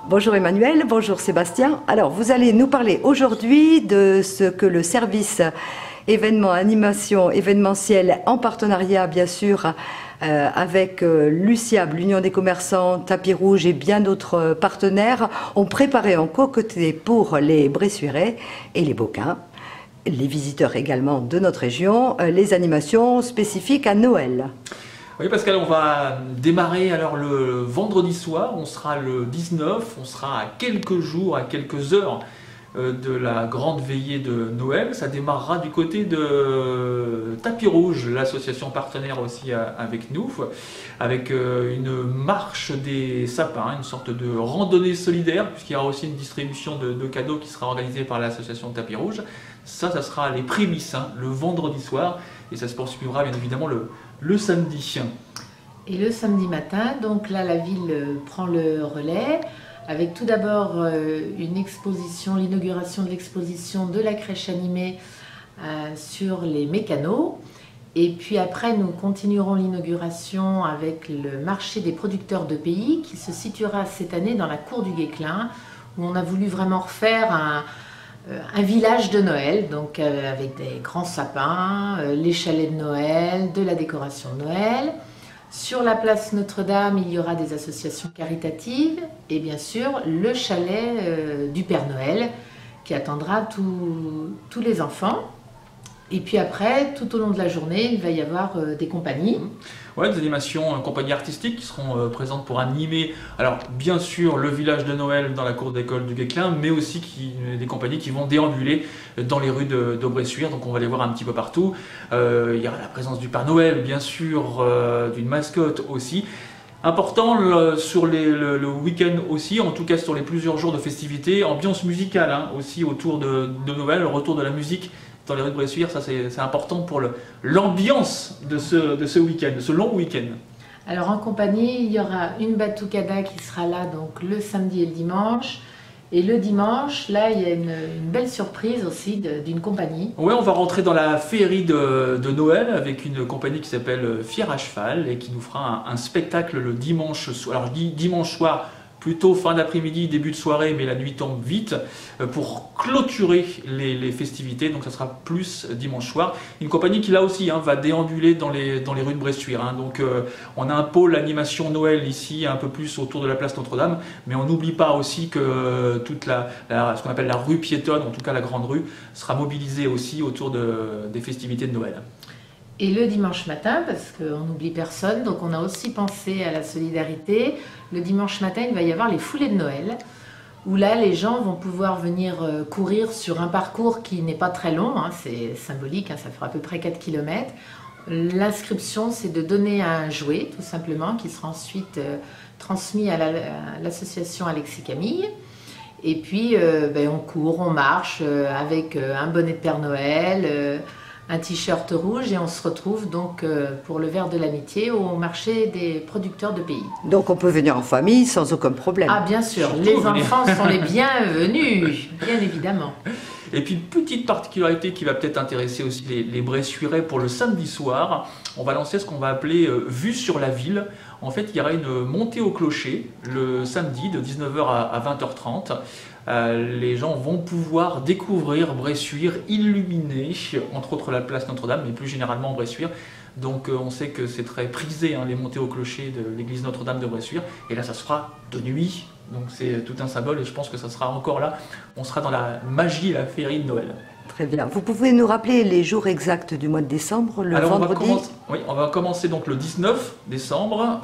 Bonjour Emmanuel, bonjour Sébastien. Alors vous allez nous parler aujourd'hui de ce que le service événement, animation, événementiel en partenariat bien sûr avec l'USIAB, l'Union des commerçants, Tapis Rouge et bien d'autres partenaires ont préparé en concocté pour les Bressuirais et les Beaucains, les visiteurs également de notre région, les animations spécifiques à Noël. Oui Pascal, on va démarrer alors le vendredi soir, on sera le 19, on sera à quelques jours, à quelques heures de la grande veillée de Noël. Ça démarrera du côté de Tapis Rouge, l'association partenaire aussi avec nous, avec une marche des sapins, une sorte de randonnée solidaire, puisqu'il y aura aussi une distribution de cadeaux qui sera organisée par l'association Tapis Rouge. Ça sera les prémices, le vendredi soir, et ça se poursuivra bien évidemment le samedi. Et le samedi matin, donc là la ville prend le relais avec tout d'abord une exposition, l'inauguration de l'exposition de la crèche animée sur les mécanos. Et puis après nous continuerons l'inauguration avec le marché des producteurs de pays qui se situera cette année dans la cour du Guesclin, où on a voulu vraiment refaire un village de Noël, donc avec des grands sapins, les chalets de Noël, de la décoration de Noël. Sur la place Notre-Dame, il y aura des associations caritatives et bien sûr le chalet du Père Noël qui attendra tous les enfants. Et puis après, tout au long de la journée, il va y avoir des compagnies. Ouais, des animations, compagnies artistiques qui seront présentes pour animer, alors bien sûr le village de Noël dans la cour d'école du Guesclin, mais aussi des compagnies qui vont déambuler dans les rues de Bressuire, donc on va les voir un petit peu partout. Il y aura la présence du Père Noël, bien sûr, d'une mascotte aussi. Important sur le week-end aussi, en tout cas sur les plusieurs jours de festivités, ambiance musicale aussi autour de Noël, le retour de la musique dans les rues de Bressuire, ça c'est important pour l'ambiance de ce week-end, de ce long week-end. Alors en compagnie, il y aura une batucada qui sera là donc le samedi et le dimanche. Et le dimanche, là, il y a une belle surprise aussi d'une compagnie. Oui, on va rentrer dans la féerie de Noël avec une compagnie qui s'appelle Fier à Cheval et qui nous fera un spectacle le dimanche soir. Alors je dis dimanche soir, plutôt fin d'après-midi, début de soirée, mais la nuit tombe vite, pour clôturer les festivités, donc ça sera plus dimanche soir. Une compagnie qui là aussi va déambuler dans les rues de Bressuire. Donc on a un pôle animation Noël ici, un peu plus autour de la place Notre-Dame, mais on n'oublie pas aussi que toute ce qu'on appelle la rue piétonne, en tout cas la grande rue, sera mobilisée aussi autour des festivités de Noël. Et le dimanche matin, parce qu'on n'oublie personne, donc on a aussi pensé à la solidarité. Le dimanche matin, il va y avoir les foulées de Noël, où là, les gens vont pouvoir venir courir sur un parcours qui n'est pas très long, c'est symbolique, ça fera à peu près 4 km. L'inscription, c'est de donner un jouet, tout simplement, qui sera ensuite transmis à l'association Alexis Camille. Et puis, on court, on marche avec un bonnet de Père Noël, un t-shirt rouge et on se retrouve donc pour le verre de l'amitié au marché des producteurs de pays. Donc on peut venir en famille sans aucun problème. Ah bien sûr, surtout les enfants sont les bienvenus, bien évidemment. Et puis une petite particularité qui va peut-être intéresser aussi les Bressuirais pour le samedi soir, on va lancer ce qu'on va appeler vue sur la ville. En fait, il y aura une montée au clocher le samedi de 19h à 20h30. Les gens vont pouvoir découvrir Bressuire illuminée, entre autres la place Notre-Dame, mais plus généralement Bressuire. Donc on sait que c'est très prisé, les montées au clocher de l'église Notre-Dame de Bressuire. Et là, ça se fera de nuit, donc c'est tout un symbole et je pense que ça sera encore là. On sera dans la magie et la féerie de Noël. Très bien. Vous pouvez nous rappeler les jours exacts du mois de décembre, le vendredi? On va commencer donc le 19 décembre,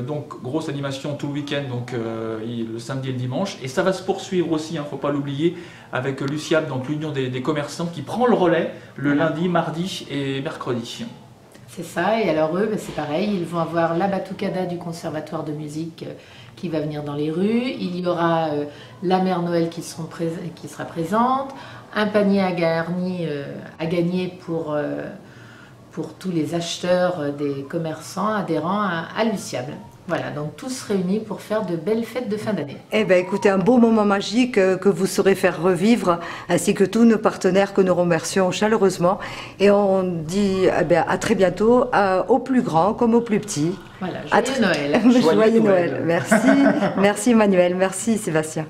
donc grosse animation tout le week-end, donc le samedi et le dimanche. Et ça va se poursuivre aussi, faut pas l'oublier, avec l'USIAB, donc l'Union des commerçants, qui prend le relais le lundi, mardi et mercredi. C'est ça, et alors eux, c'est pareil, ils vont avoir la batucada du conservatoire de musique qui va venir dans les rues, il y aura la mère Noël qui sera présente, un panier à gagner pour tous les acheteurs des commerçants adhérents à l'USIAB. Voilà, donc tous réunis pour faire de belles fêtes de fin d'année. Eh bien, écoutez, un beau moment magique que vous saurez faire revivre, ainsi que tous nos partenaires que nous remercions chaleureusement. Et on dit à très bientôt, aux plus grands comme aux plus petits. Voilà, joyeux Noël. Joyeux Noël. Merci, merci Emmanuel, merci Sébastien.